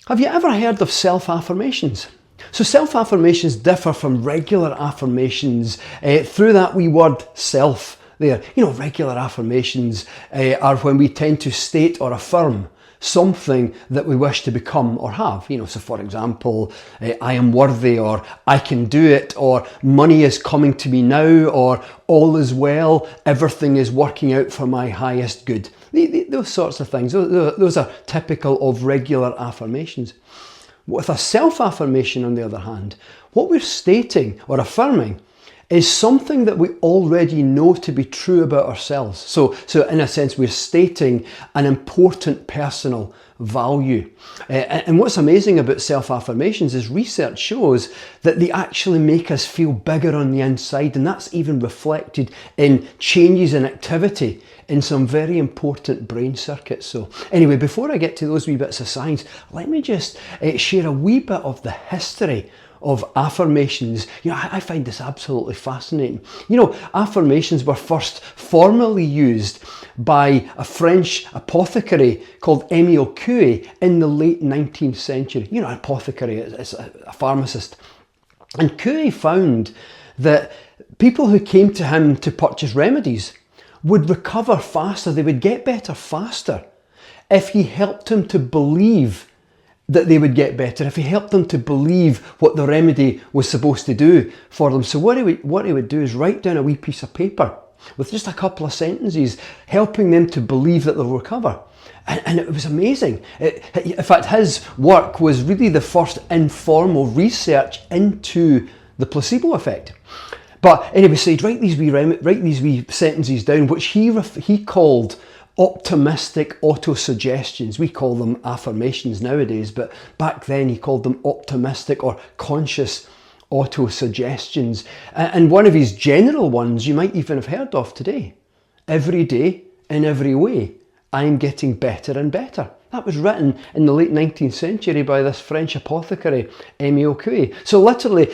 Have you ever heard of self-affirmations? So self-affirmations differ from regular affirmations through that wee word self there. You know, regular affirmations are when we tend to state or affirm something that we wish to become or have. You know, so for example, I am worthy, or I can do it, or money is coming to me now, or all is well, everything is working out for my highest good. Those sorts of things, those are typical of regular affirmations. With a self-affirmation, on the other hand, what we're stating or affirming is something that we already know to be true about ourselves. So in a sense, we're stating an important personal value. And what's amazing about self-affirmations is research shows that they actually make us feel bigger on the inside, and that's even reflected in changes in activity in some very important brain circuits. So anyway, before I get to those wee bits of science, let me just share a wee bit of the history of affirmations. You know, I find this absolutely fascinating. You know, affirmations were first formally used by a French apothecary called Émile Coué in the late 19th century. You know, an apothecary is a pharmacist. And Coué found that people who came to him to purchase remedies would recover faster, they would get better faster if he helped them to believe that they would get better, if he helped them to believe what the remedy was supposed to do for them. So what he would do is write down a wee piece of paper with just a couple of sentences, helping them to believe that they'll recover. And it was amazing. In fact, his work was really the first informal research into the placebo effect. But anyway, so he'd write these wee sentences down, which he called optimistic autosuggestions. We call them affirmations nowadays, but back then he called them optimistic or conscious autosuggestions. And one of his general ones you might even have heard of today: every day, in every way, I'm getting better and better. That was written in the late 19th century by this French apothecary, Émile Coué. So literally,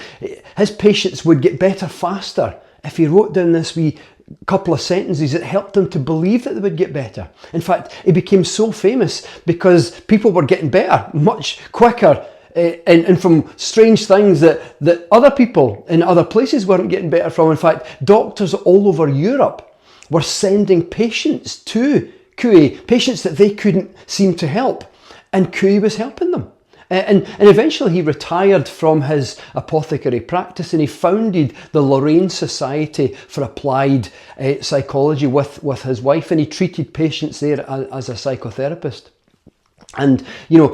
his patients would get better faster if he wrote down this wee couple of sentences that helped them to believe that they would get better. In fact, he became so famous because people were getting better much quicker and from strange things that other people in other places weren't getting better from. In fact, doctors all over Europe were sending patients to Coué, patients that they couldn't seem to help, and Coué was helping them. And eventually he retired from his apothecary practice, and he founded the Lorraine Society for Applied Psychology with his wife, and he treated patients there as a psychotherapist. And you know,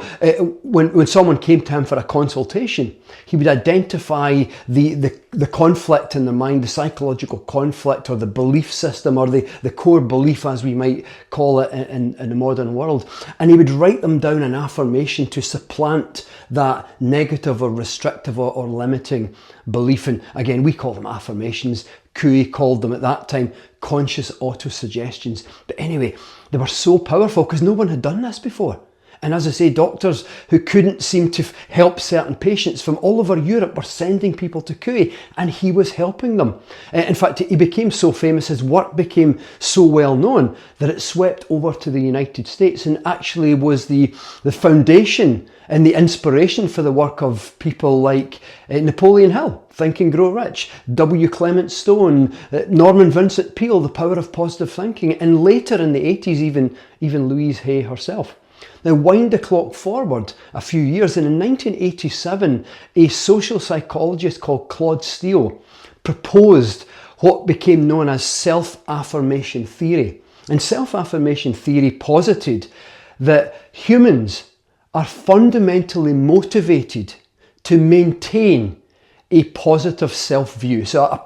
when someone came to him for a consultation, he would identify the conflict in the mind, the psychological conflict, or the belief system, or the core belief, as we might call it in the modern world, and he would write them down in affirmation to supplant that negative or restrictive or limiting belief. And again, we call them affirmations. Coué called them at that time conscious autosuggestions. But anyway, they were so powerful because no one had done this before. And as I say, doctors who couldn't seem to help certain patients from all over Europe were sending people to Coué, and he was helping them. In fact, he became so famous, his work became so well known that it swept over to the United States and actually was the foundation and the inspiration for the work of people like Napoleon Hill, Think and Grow Rich, W. Clement Stone, Norman Vincent Peale, The Power of Positive Thinking, and later in the 80s, even Louise Hay herself. Now, wind the clock forward a few years, and in 1987, a social psychologist called Claude Steele proposed what became known as Self-Affirmation Theory. And Self-Affirmation Theory posited that humans are fundamentally motivated to maintain a positive self-view. So a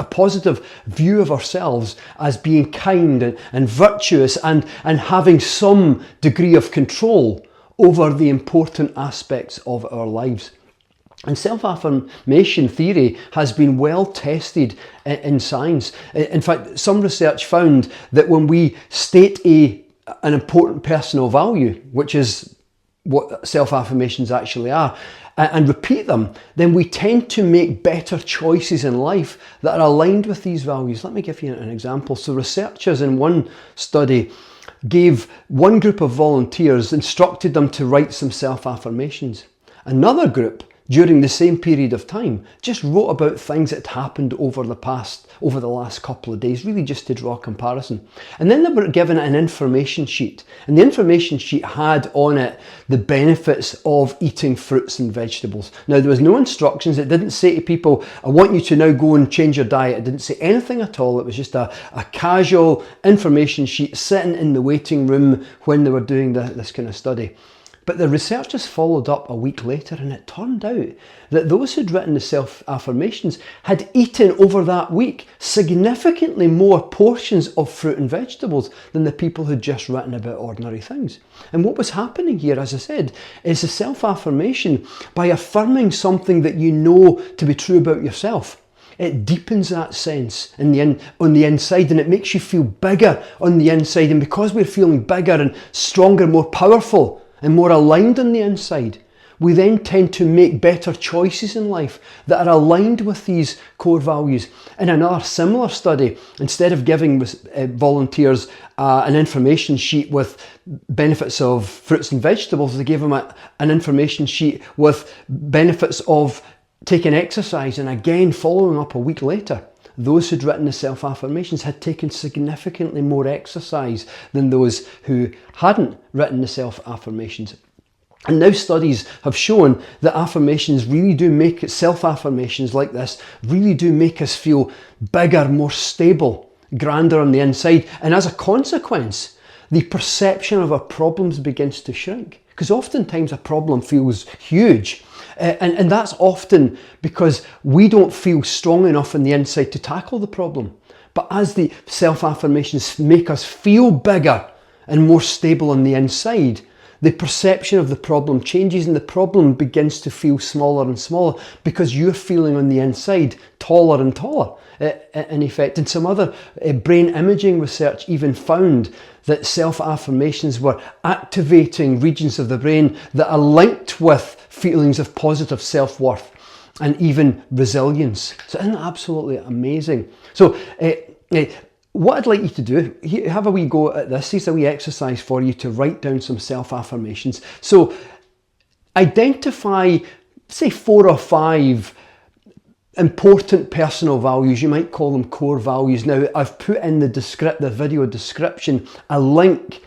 positive view of ourselves as being kind and virtuous and having some degree of control over the important aspects of our lives. And self-affirmation theory has been well tested in science. In fact, some research found that when we state an important personal value, which is what self-affirmations actually are, and repeat them, then we tend to make better choices in life that are aligned with these values. Let me give you an example. So researchers in one study gave one group of volunteers, instructed them to write some self-affirmations. Another group, during the same period of time, just wrote about things that had happened over the last couple of days, really just to draw a comparison. And then they were given an information sheet, and the information sheet had on it the benefits of eating fruits and vegetables. Now, there was no instructions. It didn't say to people, I want you to now go and change your diet. It didn't say anything at all. It was just a casual information sheet sitting in the waiting room when they were doing this kind of study. But the researchers followed up a week later, and it turned out that those who'd written the self-affirmations had eaten over that week significantly more portions of fruit and vegetables than the people who'd just written about ordinary things. And what was happening here, as I said, is the self-affirmation, by affirming something that you know to be true about yourself, it deepens that sense on the inside, and it makes you feel bigger on the inside. And because we're feeling bigger and stronger, more powerful, and more aligned on the inside, we then tend to make better choices in life that are aligned with these core values. In another similar study, instead of giving volunteers an information sheet with benefits of fruits and vegetables, they gave them an information sheet with benefits of taking exercise. And again, following up a week later, those who'd written the self-affirmations had taken significantly more exercise than those who hadn't written the self-affirmations. And now studies have shown that affirmations really do make self-affirmations like this really do make us feel bigger, more stable, grander on the inside. And as a consequence, the perception of our problems begins to shrink. Because oftentimes a problem feels huge. And that's often because we don't feel strong enough on the inside to tackle the problem. But as the self-affirmations make us feel bigger and more stable on the inside, the perception of the problem changes, and the problem begins to feel smaller and smaller because you're feeling on the inside taller and taller, in effect. And some other brain imaging research even found that self-affirmations were activating regions of the brain that are linked with feelings of positive self-worth and even resilience. So isn't that absolutely amazing? So what I'd like you to do, have a wee go at this. Here's a wee exercise for you to write down some self-affirmations. So identify, say, 4 or 5 important personal values. You might call them core values. Now, I've put in the video description a link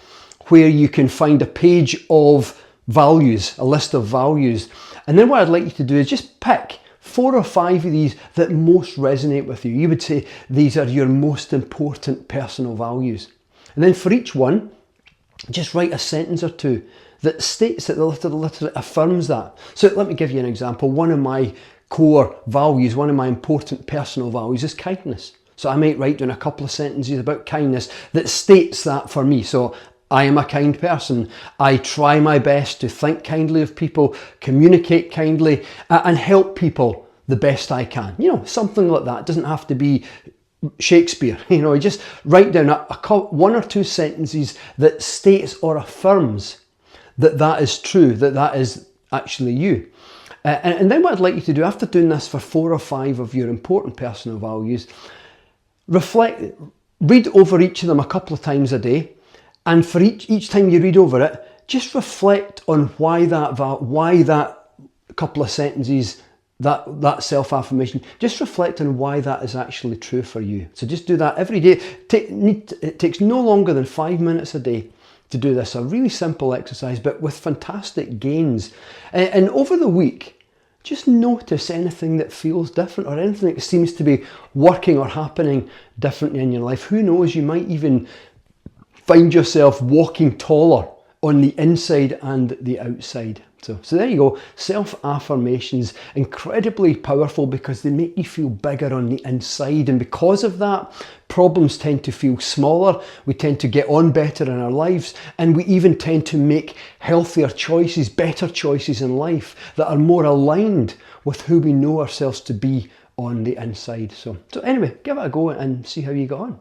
where you can find a page of values, a list of values. And then what I'd like you to do is just pick 4 or 5 of these that most resonate with you. You would say these are your most important personal values. And then for each one, just write a sentence or two that states that, literally affirms that. So let me give you an example. One of my core values, one of my important personal values is kindness. So I might write down a couple of sentences about kindness that states that for me. So I am a kind person. I try my best to think kindly of people, communicate kindly, and help people the best I can. You know, something like that. It doesn't have to be Shakespeare. You know, just write down 1 or 2 sentences that states or affirms that is true, that is actually you. And then what I'd like you to do, after doing this for 4 or 5 of your important personal values, read over each of them a couple of times a day. And for each time you read over it, just reflect on why that couple of sentences, that self-affirmation, just reflect on why that is actually true for you. So just do that every day. It takes no longer than 5 minutes a day to do this. A really simple exercise, but with fantastic gains. And over the week, just notice anything that feels different or anything that seems to be working or happening differently in your life. Who knows, you might even find yourself walking taller on the inside and the outside. So there you go. Self-affirmations, incredibly powerful because they make you feel bigger on the inside. And because of that, problems tend to feel smaller. We tend to get on better in our lives. And we even tend to make healthier choices, better choices in life that are more aligned with who we know ourselves to be on the inside. So anyway, give it a go and see how you get on.